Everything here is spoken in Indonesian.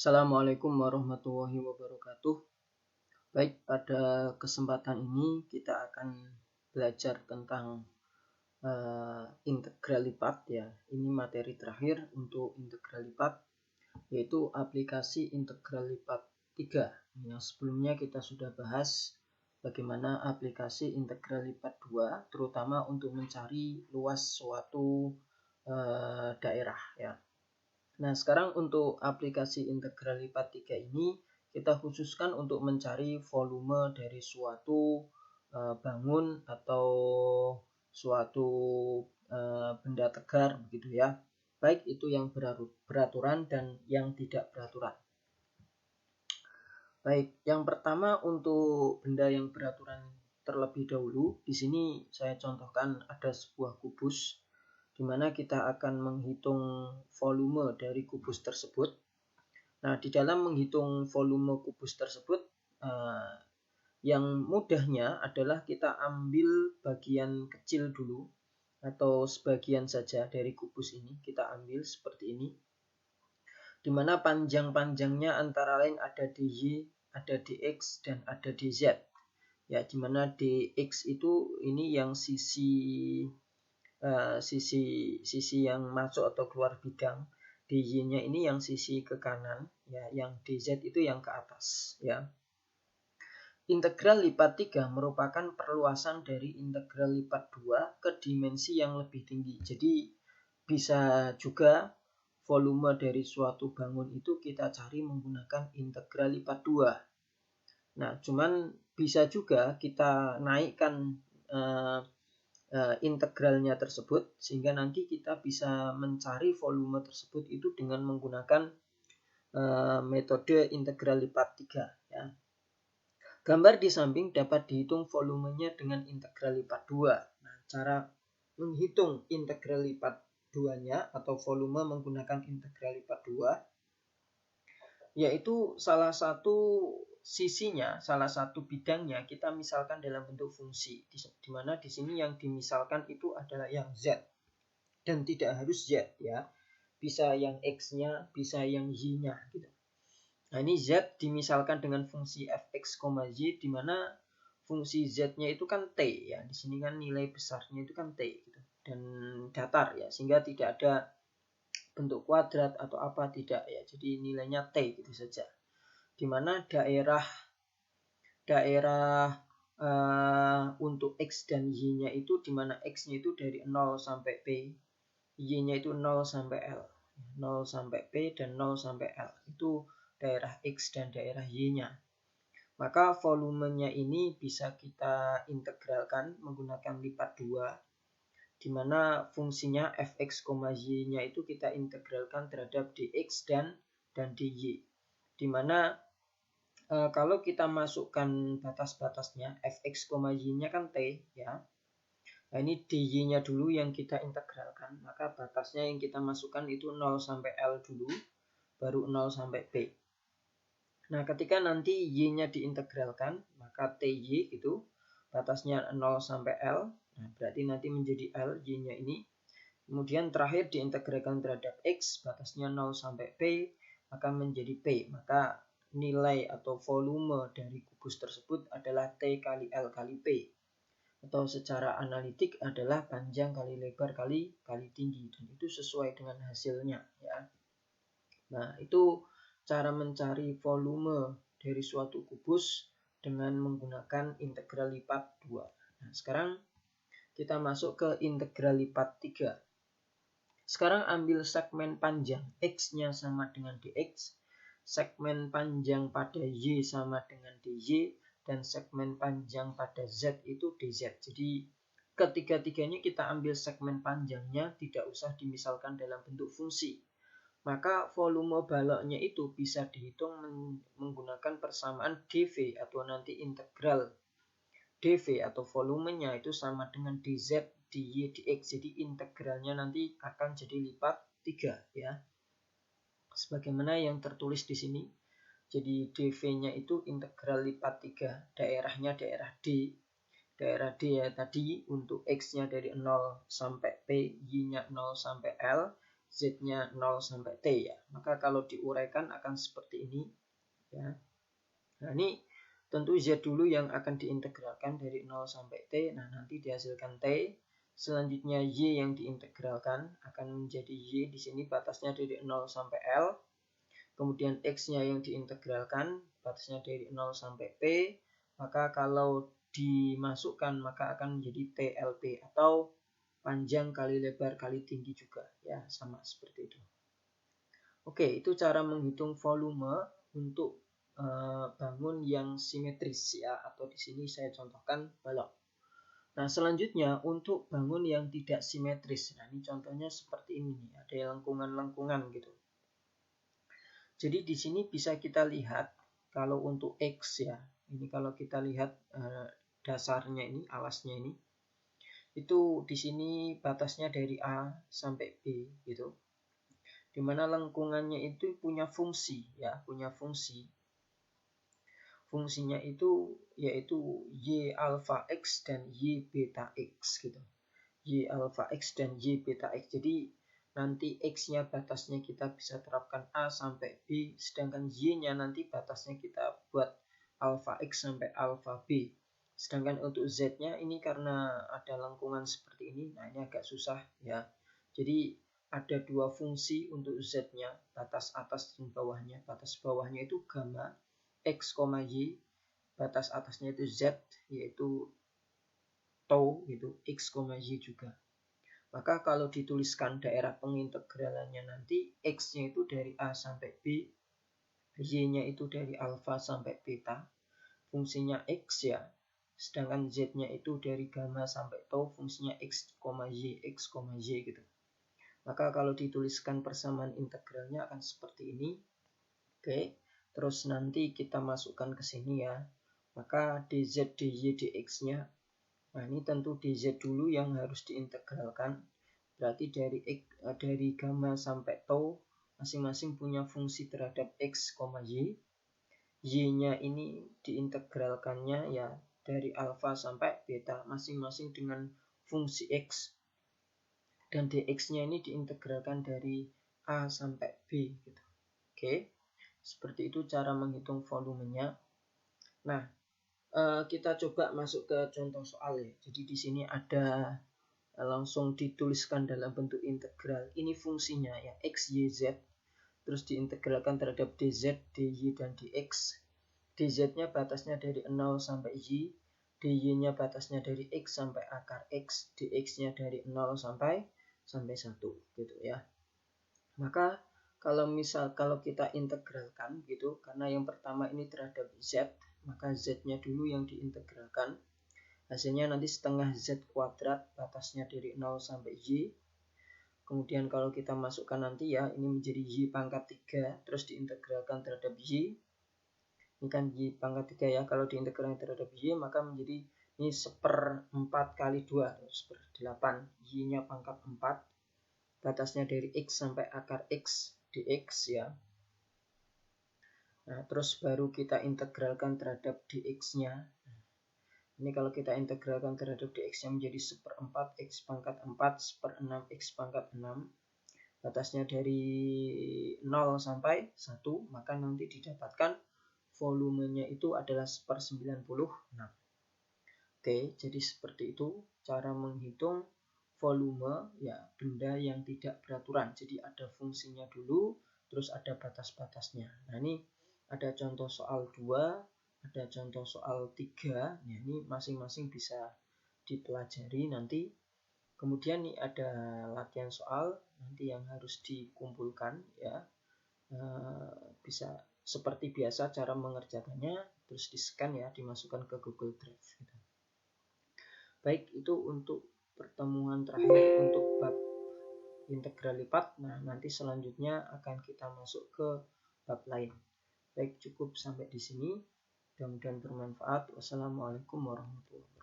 Assalamualaikum warahmatullahi wabarakatuh. Baik, pada kesempatan ini kita akan belajar tentang integral lipat ya. Ini materi terakhir untuk integral lipat, yaitu aplikasi integral lipat 3. Yang sebelumnya kita sudah bahas bagaimana aplikasi integral lipat 2, terutama untuk mencari luas suatu daerah ya. Nah, sekarang untuk aplikasi integral lipat 3 ini kita khususkan untuk mencari volume dari suatu bangun atau suatu benda tegar begitu ya. Baik itu yang beraturan dan yang tidak beraturan. Baik, yang pertama untuk benda yang beraturan terlebih dahulu. Di sini saya contohkan ada sebuah kubus di mana kita akan menghitung volume dari kubus tersebut. Nah, di dalam menghitung volume kubus tersebut, yang mudahnya adalah kita ambil bagian kecil dulu, atau sebagian saja dari kubus ini, kita ambil seperti ini, di mana panjang-panjangnya antara lain ada dy, ada dx, dan ada dz. Ya, di mana dx itu ini yang sisi yang masuk atau keluar bidang, dy-nya ini yang sisi ke kanan ya, yang dz itu yang ke atas ya. Integral lipat 3 merupakan perluasan dari integral lipat 2 ke dimensi yang lebih tinggi. Jadi bisa juga volume dari suatu bangun itu kita cari menggunakan integral lipat 2. Nah, cuman bisa juga kita naikkan integralnya tersebut, sehingga nanti kita bisa mencari volume tersebut itu dengan menggunakan metode integral lipat 3 ya. Gambar di samping dapat dihitung volumenya dengan integral lipat 2. Nah, cara menghitung integral lipat 2-nya atau volume menggunakan integral lipat 2, yaitu salah satu sisinya, salah satu bidangnya kita misalkan dalam bentuk fungsi, di mana di sini yang dimisalkan itu adalah yang z, dan tidak harus z ya, bisa yang x-nya, bisa yang y-nya gitu. Nah, ini z dimisalkan dengan fungsi fx, y, di mana fungsi z-nya itu kan t ya, di sini kan nilai besarnya itu kan t gitu, dan datar ya, sehingga tidak ada bentuk kuadrat atau apa, tidak ya, jadi nilainya t gitu saja. Di mana daerah untuk x dan y-nya itu, di mana x-nya itu dari 0 sampai p, y-nya itu 0 sampai l, 0 sampai p dan 0 sampai l, itu daerah x dan daerah y-nya. Maka volumenya ini bisa kita integralkan menggunakan lipat 2, di mana fungsinya fx, y-nya itu kita integralkan terhadap dx dan dy. Di mana kalau kita masukkan batas-batasnya, fx, y-nya kan t ya. Nah, ini dy-nya dulu yang kita integralkan, maka batasnya yang kita masukkan itu 0 sampai l dulu, baru 0 sampai p. Nah, ketika nanti y-nya diintegralkan, maka ty itu batasnya 0 sampai l, nah berarti nanti menjadi l y-nya ini. Kemudian terakhir diintegralkan terhadap x, batasnya 0 sampai p, maka menjadi p. Maka nilai atau volume dari kubus tersebut adalah T kali L kali P, atau secara analitik adalah panjang kali lebar kali tinggi, dan itu sesuai dengan hasilnya ya. Nah, itu cara mencari volume dari suatu kubus dengan menggunakan integral lipat 2. Nah, sekarang kita masuk ke integral lipat 3. Sekarang ambil segmen panjang x-nya sama dengan dx, segmen panjang pada y sama dengan dy, dan segmen panjang pada z itu dz. Jadi ketiga-tiganya kita ambil segmen panjangnya, tidak usah dimisalkan dalam bentuk fungsi. Maka volume baloknya itu bisa dihitung menggunakan persamaan dv, atau nanti integral dv atau volumenya itu sama dengan dz dy dx. Jadi integralnya nanti akan jadi lipat 3 ya, sebagaimana yang tertulis di sini. Jadi dv-nya itu integral lipat 3, daerahnya daerah d. Daerah d ya tadi untuk x-nya dari 0 sampai p, y-nya 0 sampai l, Z-nya 0 sampai T ya. Maka kalau diuraikan akan seperti ini ya. Nah, ini tentu Z dulu yang akan diintegralkan dari 0 sampai T. Nah, nanti dihasilkan T. Selanjutnya Y yang diintegralkan akan menjadi Y. Di sini batasnya dari 0 sampai L. Kemudian X-nya yang diintegralkan, batasnya dari 0 sampai P. Maka kalau dimasukkan maka akan menjadi TLP atau panjang kali lebar kali tinggi juga ya, sama seperti itu. Oke, itu cara menghitung volume untuk bangun yang simetris ya, atau di sini saya contohkan balok. Nah, selanjutnya untuk bangun yang tidak simetris. Nah, ini contohnya seperti ini nih, ada lengkungan-lengkungan gitu. Jadi di sini bisa kita lihat kalau untuk X ya, ini kalau kita lihat dasarnya ini, alasnya ini, itu di sini batasnya dari A sampai B gitu. Dimana lengkungannya itu punya fungsi ya, punya fungsi. Fungsinya itu yaitu Y alpha X dan Y beta X gitu. Y alpha X dan Y beta X. Jadi nanti X-nya batasnya kita bisa terapkan A sampai B, sedangkan Y-nya nanti batasnya kita buat alpha X sampai alpha B. Sedangkan untuk Z-nya ini karena ada lengkungan seperti ini, nah ini agak susah ya. Jadi ada dua fungsi untuk Z-nya, batas atas dan bawahnya. Batas bawahnya itu gamma X, Y, batas atasnya itu Z, yaitu tau gitu, X, Y juga. Maka kalau dituliskan daerah pengintegralannya nanti X-nya itu dari A sampai B, Y-nya itu dari alpha sampai beta, fungsinya X ya. Sedangkan Z-nya itu dari gamma sampai tau, fungsinya X, Y gitu. Maka kalau dituliskan persamaan integralnya akan seperti ini. Oke, terus nanti kita masukkan ke sini ya. Maka dz, dy, dx-nya, nah ini tentu dz dulu yang harus diintegralkan. Berarti dari gamma sampai tau masing-masing punya fungsi terhadap X, Y. Y-nya ini diintegralkannya ya dari alpha sampai beta masing-masing dengan fungsi X. Dan dx-nya ini diintegralkan dari A sampai B gitu. Oke. Seperti itu cara menghitung volumenya. Nah, kita coba masuk ke contoh soal ya. Jadi di sini ada langsung dituliskan dalam bentuk integral. Ini fungsinya ya, X, Y, Z. Terus diintegralkan terhadap dz, dy, dan dx. Dz-nya batasnya dari 0 sampai y. dy-nya batasnya dari x sampai akar x. dx-nya dari 0 sampai 1 gitu ya. Maka kalau kita integralkan gitu, karena yang pertama ini terhadap z, maka z-nya dulu yang diintegralkan. Hasilnya nanti setengah z kuadrat, batasnya dari 0 sampai y. Kemudian kalau kita masukkan nanti ya, ini menjadi y pangkat 3, terus diintegralkan terhadap y. Ini kan y pangkat 3 ya, kalau diintegralkan terhadap y, maka menjadi ini 1/4 kali 2, 1/8. Y-nya pangkat 4, batasnya dari x sampai akar x dx ya. Nah, terus baru kita integralkan terhadap dx-nya. Ini kalau kita integralkan terhadap dx-nya menjadi 1/4 x pangkat 4 1/6 x pangkat 6. Batasnya dari 0 sampai 1, maka nanti didapatkan volumenya itu adalah 1/96. Oke, jadi seperti itu cara menghitung volume ya, benda yang tidak beraturan. Jadi ada fungsinya dulu, terus ada batas-batasnya. Nah, ini ada contoh soal 2, ada contoh soal 3. Nah, ini masing-masing bisa dipelajari nanti. Kemudian nih ada latihan soal nanti yang harus dikumpulkan ya. Bisa seperti biasa cara mengerjakannya, terus di-scan ya, dimasukkan ke Google Drive gitu. Baik, itu untuk pertemuan terakhir untuk bab integral lipat. Nah, nanti selanjutnya akan kita masuk ke bab lain. Baik, cukup sampai di sini. Mudah-mudahan bermanfaat. Wassalamualaikum warahmatullahi wabarakatuh.